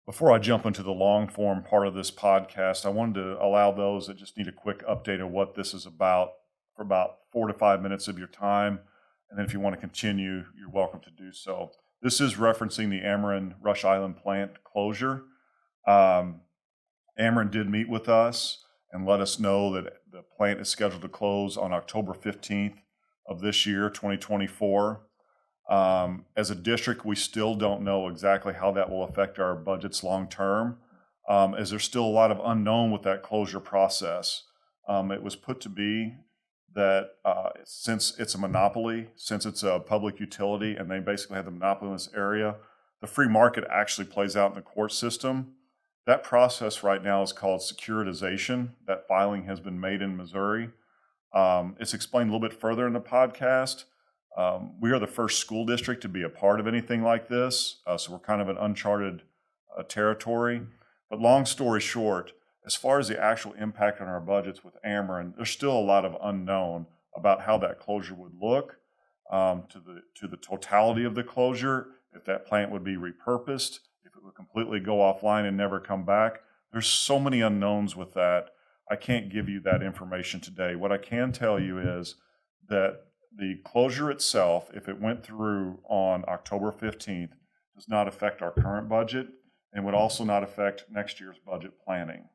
Before I jump into the long form part of this podcast, I wanted to allow those that just need a quick update of what this is about for about 4 to 5 minutes of your time. And then if you want to continue, you're welcome to do so. This is referencing the Ameren Rush Island plant closure. Ameren did meet with us and let us know that the plant is scheduled to close on October 15th of this year, 2024. As a district, we still don't know exactly how that will affect our budgets long term, as there's still a lot of unknown with that closure process. It was put to be that since it's a monopoly, since it's a public utility, and they basically have the monopoly in this area, the free market actually plays out in the court system. That process right now is called securitization. That filing has been made in Missouri. It's explained a little bit further in the podcast. We are the first school district to be a part of anything like this, so we're kind of an uncharted territory. But long story short, as far as the actual impact on our budgets with Ameren, there's still a lot of unknown about how that closure would look, to the totality of the closure, if that plant would be repurposed, if it would completely go offline and never come back. There's so many unknowns with that. I can't give you that information today. What I can tell you is that the closure itself, if it went through on October 15th, does not affect our current budget and would also not affect next year's budget planning.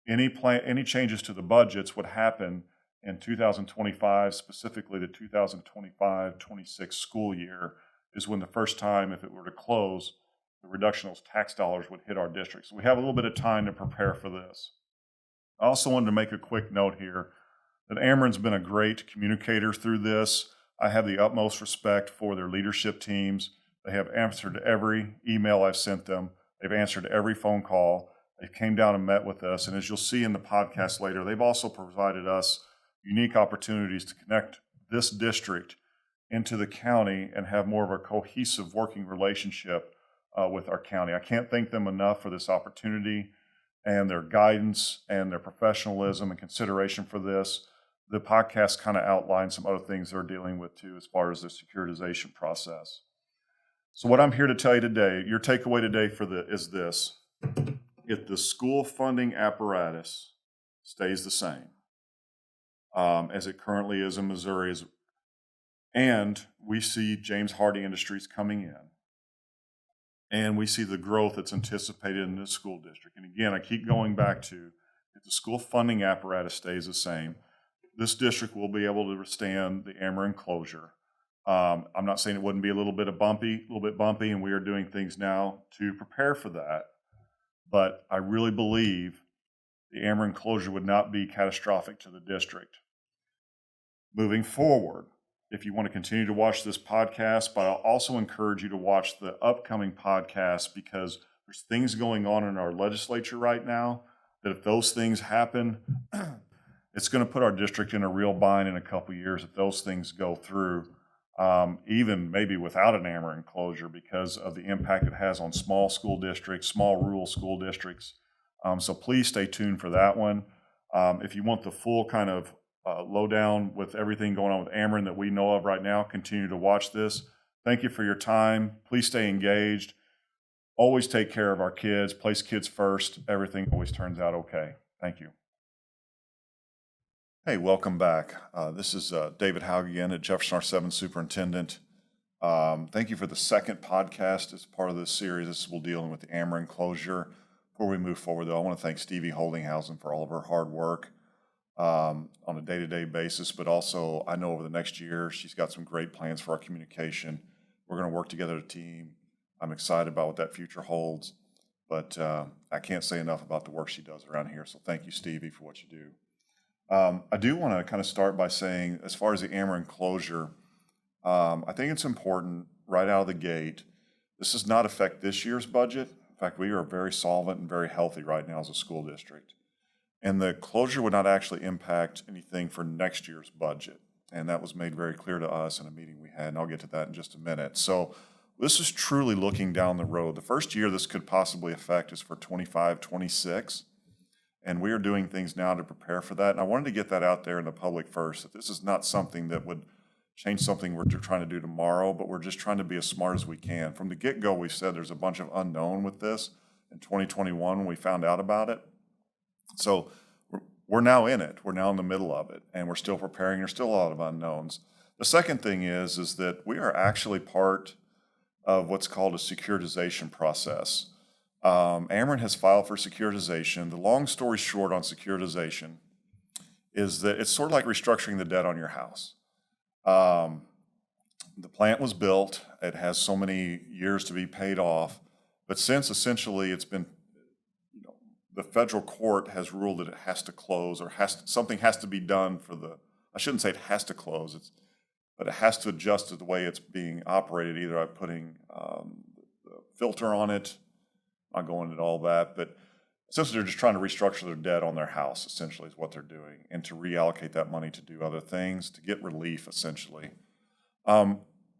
Any changes to the budgets would happen in 2025, specifically the 2025-26 school year, is when the first time, if it were to close, the reduction of those tax dollars would hit our district. So we have a little bit of time to prepare for this. I also wanted to make a quick note here that Ameren's been a great communicator through this. I have the utmost respect for their leadership teams. They have answered every email I've sent them. They've answered every phone call. They came down and met with us. And as you'll see in the podcast later, they've also provided us unique opportunities to connect this district into the county and have more of a cohesive working relationship with our county. I can't thank them enough for this opportunity and their guidance and their professionalism and consideration for this. The podcast kind of outlines some other things they're dealing with too, as far as the securitization process. So what I'm here to tell you today, your takeaway today is this: if the school funding apparatus stays the same as it currently is in Missouri, and we see James Hardie Industries coming in, and we see the growth that's anticipated in this school district. And again, I keep going back to, if the school funding apparatus stays the same, this district will be able to withstand the Ameren closure. I'm not saying it wouldn't be a little bit bumpy, and we are doing things now to prepare for that. But I really believe the Ameren closure would not be catastrophic to the district. Moving forward, if you want to continue to watch this podcast, but I'll also encourage you to watch the upcoming podcast, because there's things going on in our legislature right now that if those things happen, it's going to put our district in a real bind in a couple of years if those things go through, even maybe without an Ameren closure, because of the impact it has on small school districts, small rural school districts. So please stay tuned for that one. If you want the full kind of lowdown with everything going on with Ameren that we know of right now, continue to watch this. Thank you for your time. Please stay engaged. Always take care of our kids. Place kids first. Everything always turns out okay. Thank you. Hey, welcome back. This is David Haug again at Jefferson R-VII Superintendent. Thank you for the second podcast as part of this series. This will deal with the Ameren closure. Before we move forward, though, I want to thank Stevie Holdinghausen for all of her hard work on a day-to-day basis, but also I know over the next year she's got some great plans for our communication. We're going to work together as a team. I'm excited about what that future holds, but I can't say enough about the work she does around here, so thank you, Stevie, for what you do. I do want to kind of start by saying, as far as the Ameren closure, I think it's important right out of the gate. This does not affect this year's budget. In fact, we are very solvent and very healthy right now as a school district. And the closure would not actually impact anything for next year's budget. And that was made very clear to us in a meeting we had, and I'll get to that in just a minute. So this is truly looking down the road. The first year this could possibly affect is for 25-26. And we are doing things now to prepare for that. And I wanted to get that out there in the public first, that this is not something that would change something we're trying to do tomorrow, but we're just trying to be as smart as we can. From the get-go, we said there's a bunch of unknown with this, in 2021 when we found out about it. So we're now in it. We're now in the middle of it, and we're still preparing. There's still a lot of unknowns. The second thing is that we are actually part of what's called a securitization process. Ameren has filed for securitization. The long story short on securitization is that it's sort of like restructuring the debt on your house. The plant was built. It has so many years to be paid off. But since essentially it's been, the federal court has ruled that it has to close, or something has to be done I shouldn't say it has to close, but it has to adjust to the way it's being operated, either by putting the filter on it, not going into all that, but essentially they're just trying to restructure their debt on their house, essentially is what they're doing, and to reallocate that money to do other things, to get relief, essentially.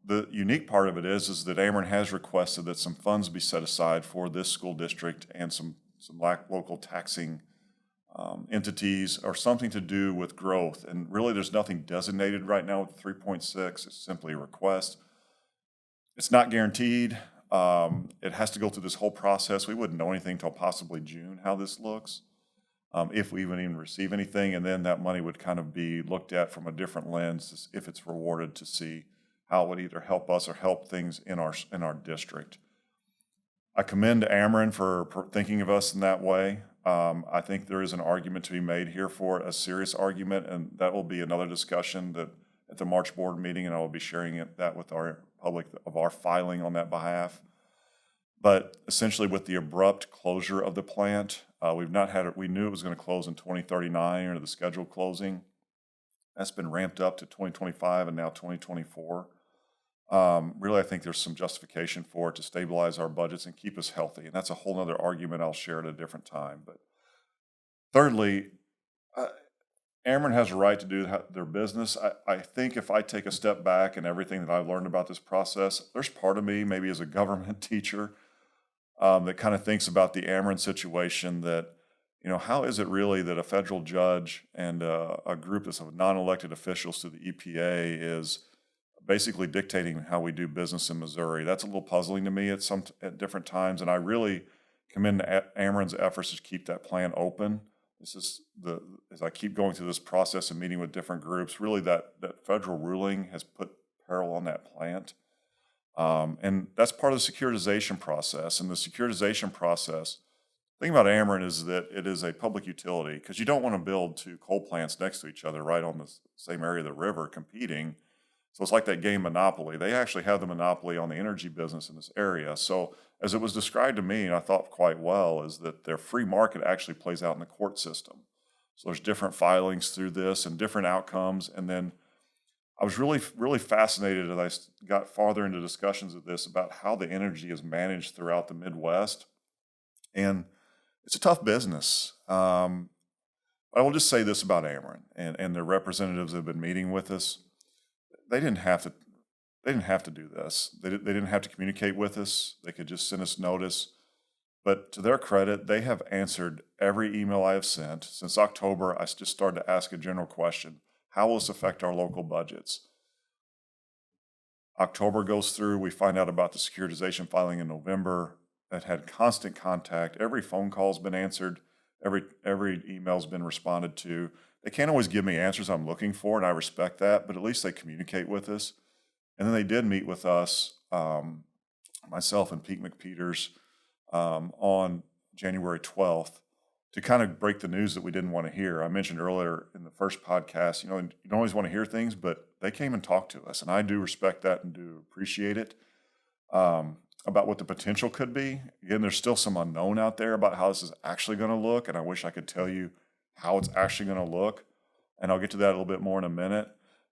The unique part of it is that Ameren has requested that some funds be set aside for this school district and some local taxing entities, or something to do with growth. And really there's nothing designated right now with 3.6. It's simply a request. It's not guaranteed. It has to go through this whole process. We wouldn't know anything until possibly June how this looks, if we even receive anything. And then that money would kind of be looked at from a different lens, if it's rewarded, to see how it would either help us or help things in our district. I commend Ameren for thinking of us in that way. I think there is an argument to be made here for it, a serious argument, and that will be another discussion at the March board meeting, and I will be sharing that with our public of our filing on that behalf. But essentially, with the abrupt closure of the plant, we knew it was going to close in 2039, or the scheduled closing. That's been ramped up to 2025 and now 2024. Really, I think there's some justification for it to stabilize our budgets and keep us healthy. And that's a whole other argument I'll share at a different time. But thirdly, Ameren has a right to do their business. I think if I take a step back and everything that I've learned about this process, there's part of me, maybe as a government teacher, that kind of thinks about the Ameren situation, that, how is it really that a federal judge and a group of non-elected officials to the EPA is basically dictating how we do business in Missouri? That's a little puzzling to me at different times, and I really commend Ameren's efforts to keep that plant open. This is as I keep going through this process and meeting with different groups, really that federal ruling has put peril on that plant. And that's part of the securitization process. And the securitization process, the thing about Ameren is that it is a public utility, because you don't want to build two coal plants next to each other right on the same area of the river competing. So it's like that game Monopoly. They actually have the monopoly on the energy business in this area. So as it was described to me, and I thought quite well, is that their free market actually plays out in the court system. So there's different filings through this and different outcomes. And then I was really, really fascinated as I got farther into discussions of this about how the energy is managed throughout the Midwest. And it's a tough business. I will just say this about Ameren and their representatives that have been meeting with us. They didn't have to do this. They didn't have to communicate with us. They could just send us notice. But to their credit, they have answered every email I have sent. Since October, I just started to ask a general question: how will this affect our local budgets? October goes through, we find out about the securitization filing in November. That had constant contact. Every phone call's been answered. Every email's been responded to. They can't always give me answers I'm looking for, and I respect that, but at least they communicate with us. And then they did meet with us, myself and Pete McPeters, on January 12th to kind of break the news that we didn't want to hear. I mentioned earlier in the first podcast, you don't always want to hear things, but they came and talked to us, and I do respect that and do appreciate it, about what the potential could be. Again, there's still some unknown out there about how this is actually going to look, and I wish I could tell you how it's actually going to look, and I'll get to that a little bit more in a minute.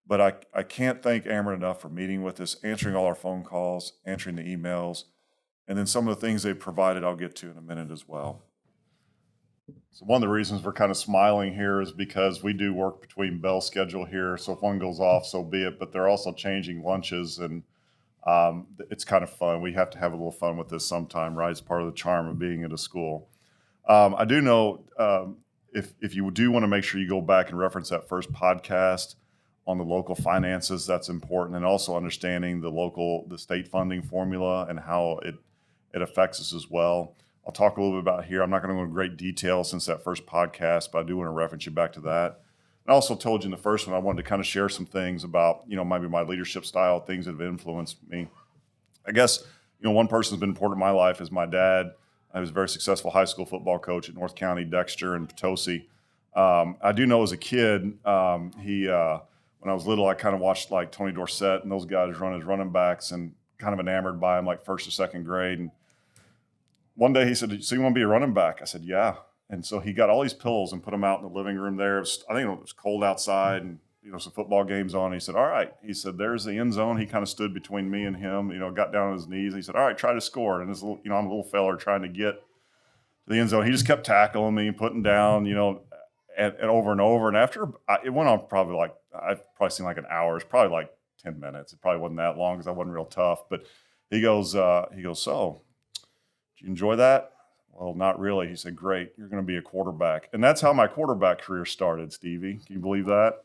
But I can't thank Ameren enough for meeting with us, answering all our phone calls, answering the emails, and then some of the things they've provided I'll get to in a minute as well. So one of the reasons we're kind of smiling here is because we do work between bell schedule here, so if one goes off, so be it, but they're also changing lunches, and it's kind of fun. We have to have a little fun with this sometime, right? It's part of the charm of being at a school. I do know if you do want to make sure you go back and reference that first podcast on the local finances, that's important, and also understanding the state funding formula and how it affects us as well. I'll talk a little bit about here. I'm not going to go into great detail since that first podcast, but I do want to reference you back to that. I also told you in the first one, I wanted to kind of share some things about, maybe my leadership style, things that have influenced me. I guess, one person who's been important in my life is my dad. I was a very successful high school football coach at North County, Dexter, and Potosi. I do know as a kid, when I was little, I kind of watched like Tony Dorsett and those guys run as running backs and kind of enamored by him like first or second grade. And one day he said, "So you want to be a running back?" I said, "Yeah." And so he got all these pills and put them out in the living room there. I think it was cold outside and, some football games on. He said, "All right." He said, "There's the end zone." He kind of stood between me and him, got down on his knees. He said, "All right, try to score." And this little, I'm a little feller trying to get to the end zone. He just kept tackling me and putting down, and over and over. And after it went on probably like, I've probably seen like an hour. It's probably like 10 minutes. It probably wasn't that long because I wasn't real tough. But he goes, "So, did you enjoy that?" "Well, not really." He said, "Great. You're going to be a quarterback." And that's how my quarterback career started, Stevie. Can you believe that?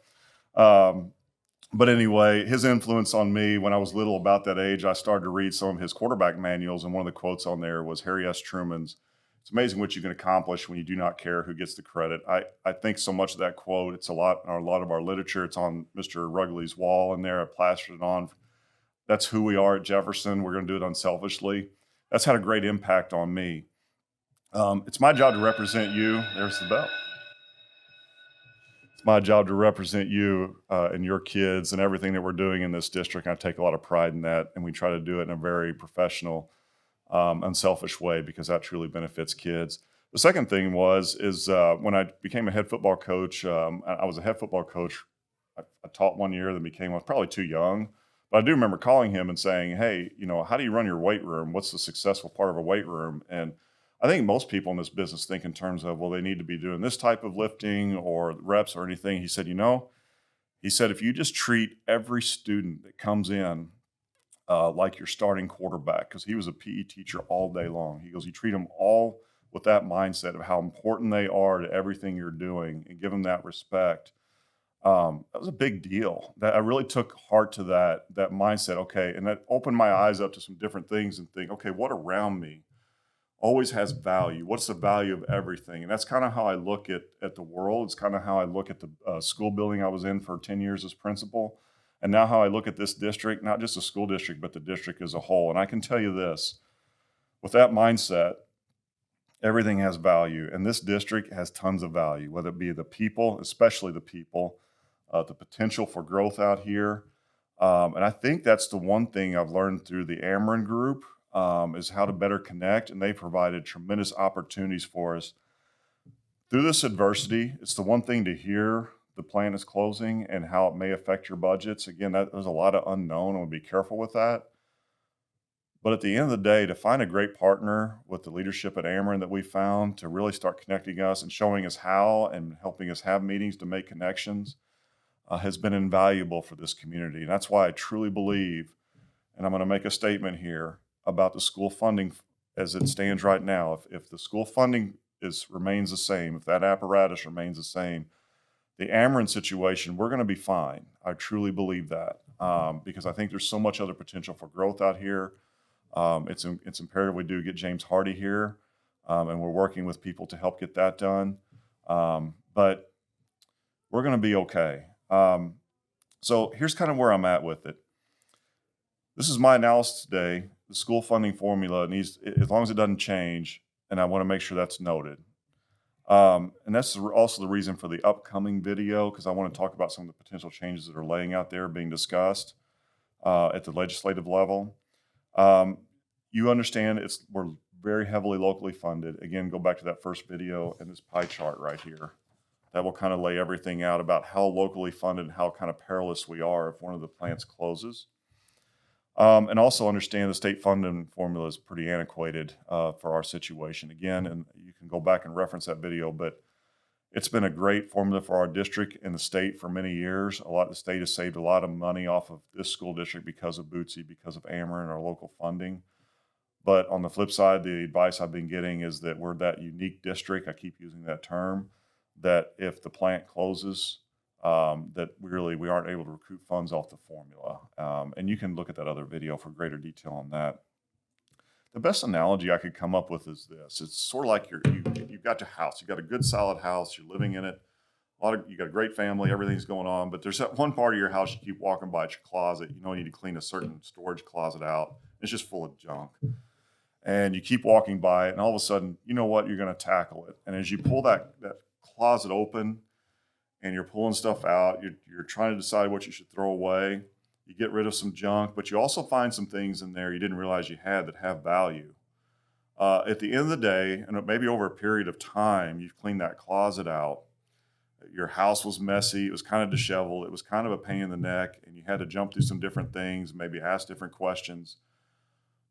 But anyway, his influence on me when I was little, about that age, I started to read some of his quarterback manuals. And one of the quotes on there was Harry S. Truman's, "It's amazing what you can accomplish when you do not care who gets the credit." I think so much of that quote, it's a lot of our literature. It's on Mr. Rugley's wall in there. I plastered it on. That's who we are at Jefferson. We're going to do it unselfishly. That's had a great impact on me. It's my job to represent you. There's the bell. It's my job to represent you and your kids and everything that we're doing in this district. I take a lot of pride in that, and we try to do it in a very professional, unselfish way because that truly benefits kids. The second thing is when I became a head football coach, I was a head football coach. I taught 1 year, then I was probably too young. But I do remember calling him and saying, "Hey, how do you run your weight room? What's the successful part of a weight room?" And I think most people in this business think in terms of, well, they need to be doing this type of lifting or reps or anything. He said, if you just treat every student that comes in like your starting quarterback, because he was a PE teacher all day long. He goes, you treat them all with that mindset of how important they are to everything you're doing and give them that respect. That was a big deal. That I really took heart to that mindset. Okay, and that opened my eyes up to some different things and think, okay, what around me always has value? What's the value of everything? And that's kind of how I look at the world. It's kind of how I look at the school building I was in for 10 years as principal, and now how I look at this district, not just the school district, but the district as a whole. And I can tell you this, with that mindset, everything has value, and this district has tons of value, whether it be the people, especially the people, the potential for growth out here. And I think that's the one thing I've learned through the Ameren group, is how to better connect. And they provided tremendous opportunities for us through this adversity. It's the one thing to hear the plant is closing and how it may affect your budgets. Again, there's a lot of unknown, and we'll be careful with that. But at the end of the day, to find a great partner with the leadership at Ameren that we found to really start connecting us and showing us how and helping us have meetings to make connections has been invaluable for this community. And that's why I truly believe, and I'm going to make a statement here about the school funding as it stands right now. If the school funding remains the same, if that apparatus remains the same, the Ameren situation, we're going to be fine. I truly believe that, because I think there's so much other potential for growth out here. It's imperative we do get James Hardy here, and we're working with people to help get that done. But we're going to be okay. So here's kind of where I'm at with it. This is my analysis today. The school funding formula needs, as long as it doesn't change, and I want to make sure that's noted. And that's also the reason for the upcoming video, because I want to talk about some of the potential changes that are laying out there being discussed at the legislative level. You understand we're very heavily locally funded. Again, go back to that first video and this pie chart right here. That will kind of lay everything out about how locally funded and how kind of perilous we are if one of the plants closes. And also understand the state funding formula is pretty antiquated for our situation. Again, and you can go back and reference that video, but it's been a great formula for our district and the state for many years. The state has saved a lot of money off of this school district because of Bootsy, because of Ameren and our local funding. But on the flip side, the advice I've been getting is that we're that unique district, I keep using that term, that if the plant closes, that we aren't able to recruit funds off the formula. And you can look at that other video for greater detail on that. The best analogy I could come up with is this. It's sort of like you've got your house. You got a good solid house. You're living in it. You got a great family. Everything's going on. But there's that one part of your house you keep walking by. It's your closet. You know you need to clean a certain storage closet out. It's just full of junk. And you keep walking by it, and all of a sudden, you know what? You're going to tackle it. And as you pull that closet open, and you're pulling stuff out, you're trying to decide what you should throw away. You get rid of some junk, but you also find some things in there you didn't realize you had that have value. At the end of the day, and maybe over a period of time, you've cleaned that closet out. Your house was messy. It was kind of disheveled. It was kind of a pain in the neck, and you had to jump through some different things, maybe ask different questions.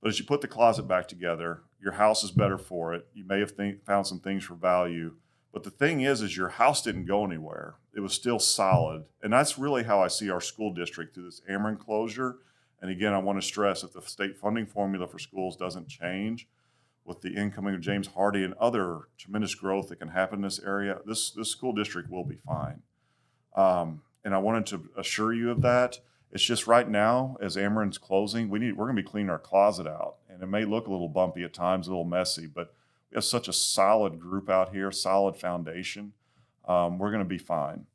But as you put the closet back together, your house is better for it. You may have found some things for value. But the thing is your house didn't go anywhere. It was still solid. And that's really how I see our school district through this Ameren closure. And again, I want to stress if the state funding formula for schools doesn't change with the incoming of James Hardy and other tremendous growth that can happen in this area, this school district will be fine. And I wanted to assure you of that. It's just right now, as Ameren's closing, we're going to be cleaning our closet out. And it may look a little bumpy at times, a little messy, but we have such a solid group out here, solid foundation. We're going to be fine.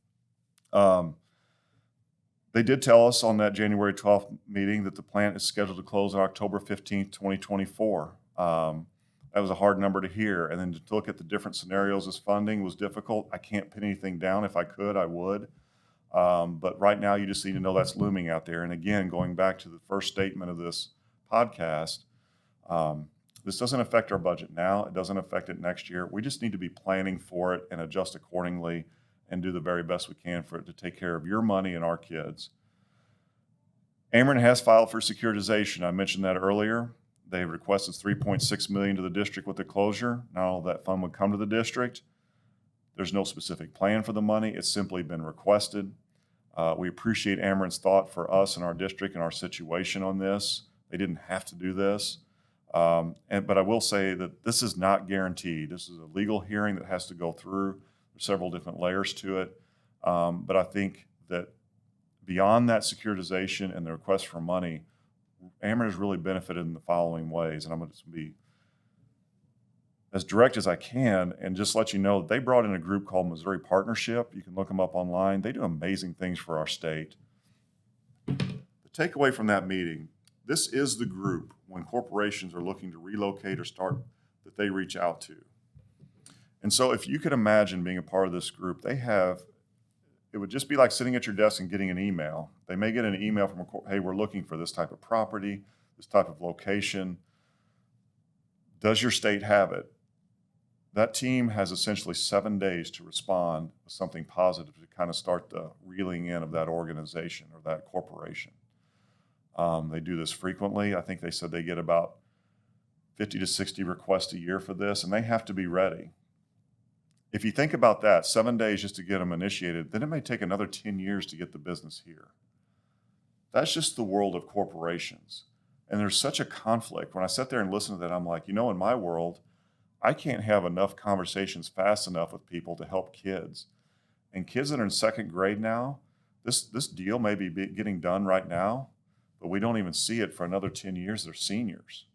They did tell us on that January 12th meeting that the plant is scheduled to close on October 15th, 2024. That was a hard number to hear. And then to look at the different scenarios as funding was difficult. I can't pin anything down. If I could, I would. But right now, you just need to know that's looming out there. And again, going back to the first statement of this podcast, this doesn't affect our budget now. It doesn't affect it next year. We just need to be planning for it and adjust accordingly and do the very best we can for it to take care of your money and our kids. Ameren has filed for securitization. I mentioned that earlier. They requested $3.6 million to the district with the closure. Not all that fund would come to the district. There's no specific plan for the money. It's simply been requested. We appreciate Ameren's thought for us and our district and our situation on this. They didn't have to do this. But I will say that this is not guaranteed. This is a legal hearing that has to go through. There's several different layers to it. But I think that beyond that securitization and the request for money, Ameren has really benefited in the following ways. And I'm going to be as direct as I can and just let you know they brought in a group called Missouri Partnership. You can look them up online. They do amazing things for our state. The takeaway from that meeting, this is the group when corporations are looking to relocate or start that they reach out to. And so if you could imagine being a part of this group, it would just be like sitting at your desk and getting an email. They may get an email from hey, we're looking for this type of property, this type of location. Does your state have it? That team has essentially 7 days to respond with something positive to kind of start the reeling in of that organization or that corporation. They do this frequently. I think they said they get about 50 to 60 requests a year for this, and they have to be ready. If you think about that, 7 days just to get them initiated, then it may take another 10 years to get the business here. That's just the world of corporations. And there's such a conflict. When I sit there and listen to that, I'm like, in my world, I can't have enough conversations fast enough with people to help kids. And kids that are in second grade now, this deal may be getting done right now, but we don't even see it for another 10 years. They're seniors.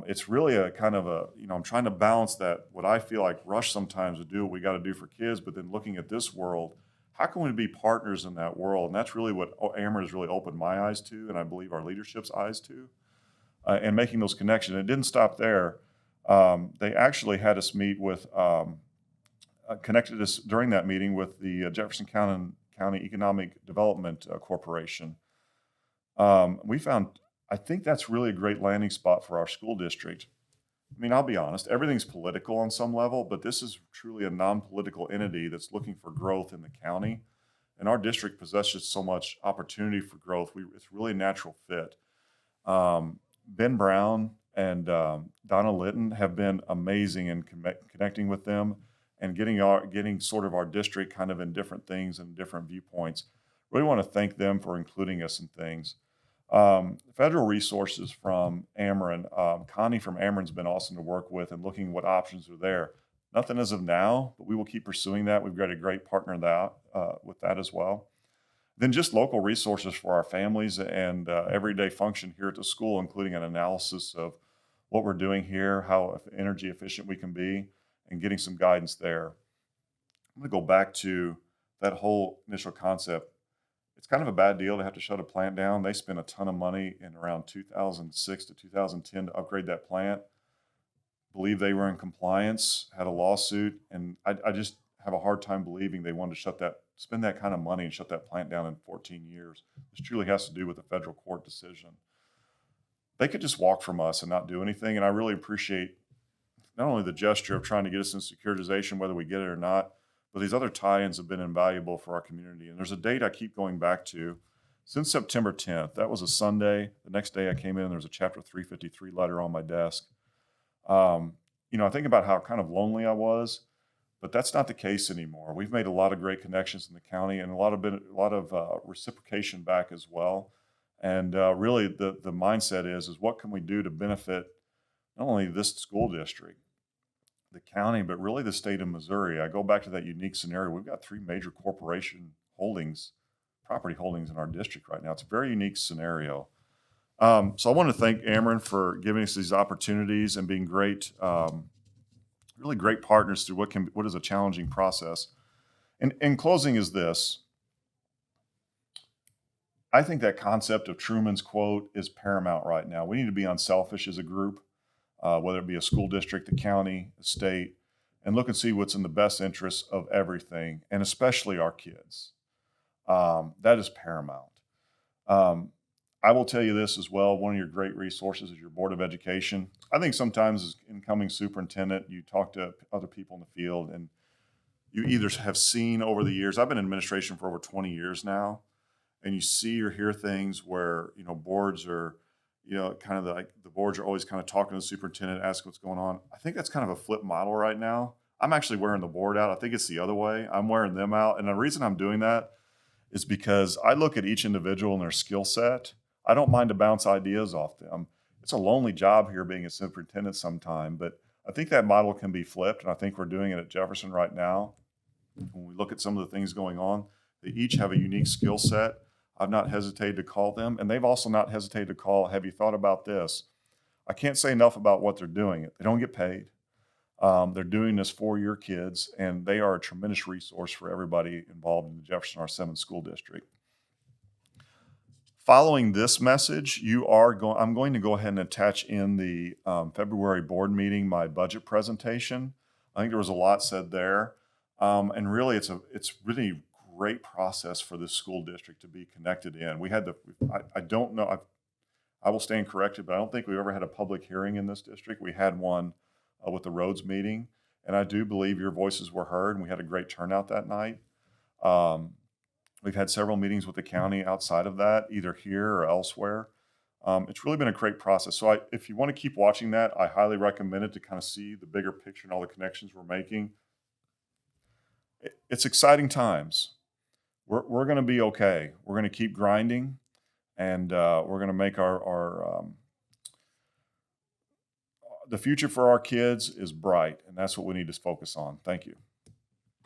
It's really a kind of I'm trying to balance that, what I feel like rush sometimes to do what we got to do for kids, but then looking at this world, how can we be partners in that world? And that's really what Ameren has really opened my eyes to, and I believe our leadership's eyes to, and making those connections. It didn't stop there. They actually had us meet with, connected us during that meeting with the Jefferson County Economic Development Corporation. We found, I think that's really a great landing spot for our school district. I mean, I'll be honest, everything's political on some level, but this is truly a non-political entity that's looking for growth in the county. And our district possesses so much opportunity for growth. It's really a natural fit. Ben Brown and Donna Litton have been amazing in connecting with them and getting sort of our district kind of in different things and different viewpoints. Really want to thank them for including us in things. Federal resources from Ameren, Connie from Ameren's been awesome to work with and looking what options are there. Nothing as of now, but we will keep pursuing that. We've got a great partner with that as well. Then just local resources for our families and everyday function here at the school, including an analysis of what we're doing here, how energy efficient we can be, and getting some guidance there. I'm going to go back to that whole initial concept. It's kind of a bad deal to have to shut a plant down. They spent a ton of money in around 2006 to 2010 to upgrade that plant. Believe they were in compliance, had a lawsuit, and I just have a hard time believing they wanted to spend that kind of money and shut that plant down in 14 years. This truly has to do with a federal court decision. They could just walk from us and not do anything, and I really appreciate not only the gesture of trying to get us in securitization, whether we get it or not, but these other tie-ins have been invaluable for our community. And there's a date I keep going back to. Since September 10th, that was a Sunday. The next day I came in, and there was a Chapter 353 letter on my desk. I think about how kind of lonely I was, but that's not the case anymore. We've made a lot of great connections in the county and a lot of reciprocation back as well. And really, the mindset is what can we do to benefit not only this school district, the county, but really the state of Missouri. I go back to that unique scenario. We've got 3 major corporation holdings, property holdings in our district right now. It's a very unique scenario. So I want to thank Ameren for giving us these opportunities and being great, really great partners through what is a challenging process. And in closing is this. I think that concept of Truman's quote is paramount right now. We need to be unselfish as a group, whether it be a school district, the county, the state, and look and see what's in the best interest of everything, and especially our kids. That is paramount. I will tell you this as well. One of your great resources is your Board of Education. I think sometimes as incoming superintendent, you talk to other people in the field, and you either have seen over the years, I've been in administration for over 20 years now, and you see or hear things where, boards are, kind of the boards are always kind of talking to the superintendent, asking what's going on. I think that's kind of a flip model right now. I'm actually wearing the board out. I think it's the other way. I'm wearing them out. And the reason I'm doing that is because I look at each individual and their skill set. I don't mind to bounce ideas off them. It's a lonely job here being a superintendent sometime, but I think that model can be flipped. And I think we're doing it at Jefferson right now. When we look at some of the things going on, they each have a unique skill set. I've not hesitated to call them, and they've also not hesitated to call, have you thought about this? I can't say enough about what they're doing. They don't get paid. They're doing this for your kids, and they are a tremendous resource for everybody involved in the Jefferson R-VII school district. Following this message, I'm going to go ahead and attach in the February board meeting my budget presentation. I think there was a lot said there, and really, it's really great process for this school district to be connected in. I don't know, I will stand corrected, but I don't think we've ever had a public hearing in this district. We had one with the roads meeting, and I do believe your voices were heard, and we had a great turnout that night. We've had several meetings with the county outside of that, either here or elsewhere. It's really been a great process. So if you want to keep watching that, I highly recommend it to kind of see the bigger picture and all the connections we're making. It's exciting times. We're going to be okay. We're going to keep grinding, and we're going to make the future for our kids is bright, and that's what we need to focus on. Thank you.